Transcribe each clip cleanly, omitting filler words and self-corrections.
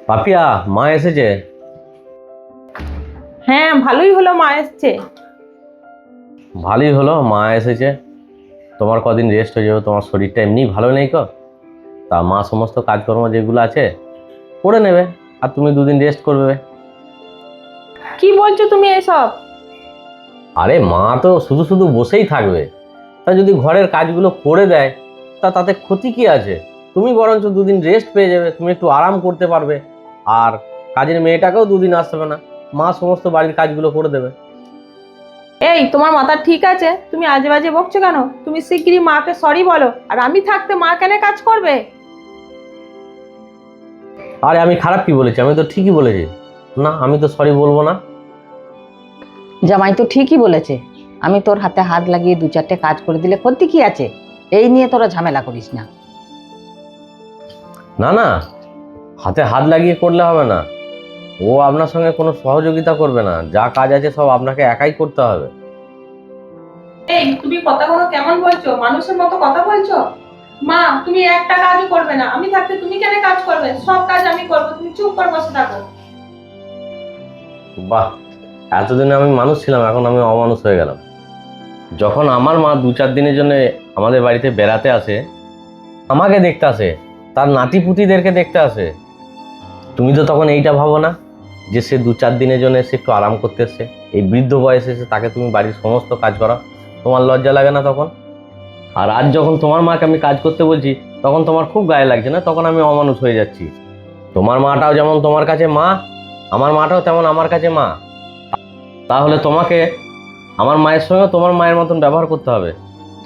পাপিয়া, মা এসেছে। হ্যাঁ, ভালোই হলো মা এসছে। ভালোই হলো মা এসেছে। তোমার কদিন রেস্ট হয়ে যাবে, তোমার শরীরটা এমনি ভালো নেই কো। তা মা সমস্ত কাজকর্ম যেগুলো আছে করে নেবে, আর তুমি দুদিন রেস্ট করবে। কি বলছো তুমি এসব? আরে মা তো শুধু শুধু বসেই থাকবে, তা যদি ঘরের কাজগুলো করে দেয় তাতে ক্ষতি কি আছে? তুমি বরঞ্চ দুদিন রেস্ট পেয়ে যাবে, তুমি একটু আরাম করতে পারবে। আর কাজের মেয়েটাকেও দুদিন আসতে হবে না, মা সমস্ত বাড়ির কাজগুলো করে দেবে। এই, তোমার মাথা ঠিক আছে? তুমি আজে বাজে বকছো কেন? তুমি শিগগিরই মাকে সরি বলো। আর আমি থাকতে মা কেন কাজ করবে? আরে আমি খারাপ কি বলেছি? আমি তো ঠিকই বলেছি। না, আমি তো সরি বলবো না। জামাই তো ঠিকই বলেছে। আমি তোর হাতে হাত লাগিয়ে দু চারটে কাজ করে দিলে ক্ষতি কি আছে? এই নিয়ে তোরা ঝামেলা করিস না। না না, হাতে হাত লাগিয়ে করলে হবে না। ও আপনার সঙ্গে কোনো সহযোগিতা করবে না, যা কাজ আছে সব আপনাকে একাই করতে হবে। এই, তুমি কথাগুলো কেমন বলছো? মানুষের মতো কথা বলছো। মা, তুমি একটা কাজও করবে না। আমি থাকতে তুমি কেন কাজ করবে? সব কাজ আমি করবো, তুমি চুপ করে বসে থাকো। বাহ, এতদিনে আমি মানুষ ছিলাম, এখন আমি অমানুষ হয়ে গেলাম। যখন আমার মা 2-4 দিনের জন্য আমাদের বাড়িতে বেড়াতে আসে, আমাকে দেখতে আসে, তার নাতি পুতিদেরকে দেখতে আসে, তুমি তো তখন এইটা ভাবো না যে সে 2-4 দিনের জন্য এসে একটু আরাম করতে এসছে? এই বৃদ্ধ বয়সে এসে তাকে তুমি বাড়ির সমস্ত কাজ করা, তোমার লজ্জা লাগে না তখন? আর আজ যখন তোমার মাকে আমি কাজ করতে বলছি, তখন তোমার খুব গায়ে লাগছে না? তখন আমি অমানুষ হয়ে যাচ্ছি। তোমার মাটাও যেমন তোমার কাছে মা, আমার মাটাও তেমন আমার কাছে মা। তাহলে তোমাকে আমার মায়ের সঙ্গে তোমার মায়ের মতন ব্যবহার করতে হবে,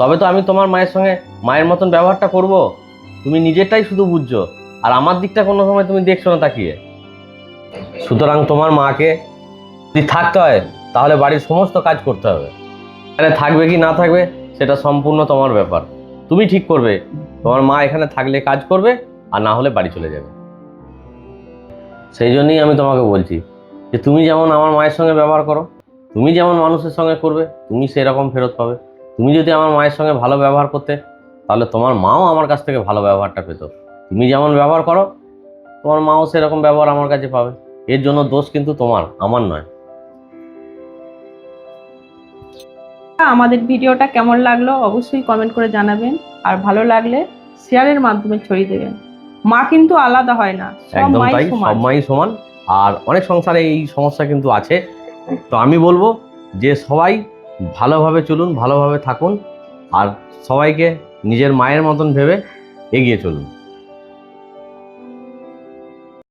তবে তো আমি তোমার মায়ের সঙ্গে মায়ের মতন ব্যবহারটা করব। তুমি নিজেরটাই শুধু বুঝছো, আর আমার দিকটা কোনো সময় তুমি দেখছো না তাকিয়ে। সুতরাং তোমার মাকে যদি থাকতে হয়, তাহলে বাড়ির সমস্ত কাজ করতে হবে। এখানে থাকবে কি না থাকবে সেটা সম্পূর্ণ তোমার ব্যাপার। তুমি ঠিক করবে তোমার মা এখানে থাকলে কাজ করবে, আর না হলে বাড়ি চলে যাবে। সেই জন্যই আমি তোমাকে বলছি যে তুমি যেমন আমার মায়ের সঙ্গে ব্যবহার করো, তুমি যেমন মানুষের সঙ্গে করবে, তুমি সেরকম ফেরত পাবে। তুমি যদি আমার মায়ের সঙ্গে ভালো ব্যবহার করতে, তাহলে তোমার মাও আমার কাছ থেকে ভালো ব্যবহারটা পেত। তুমি যেমন ব্যবহার করো, তোমার মাও সেরকম ব্যবহার আমার কাছে পাবে। এর জন্য দোষ কিন্তু তোমার, আমার নয়। আমাদের ভিডিওটা কেমন লাগলো অবশ্যই কমেন্ট করে জানাবেন। আর ভালো লাগলে শেয়ারের মাধ্যমে ছড়িয়ে দেবেন। মা কিন্তু আলাদা হয় না, সব একদম মাই তাই, সমান। সব মাই সমান। আর অনেক সংসারে এই সমস্যা কিন্তু আছে। তো আমি বলবো যে সবাই ভালোভাবে চলুন, ভালোভাবে থাকুন, আর সবাইকে নিজের মায়ের মতন ভেবে এগিয়ে চলুন।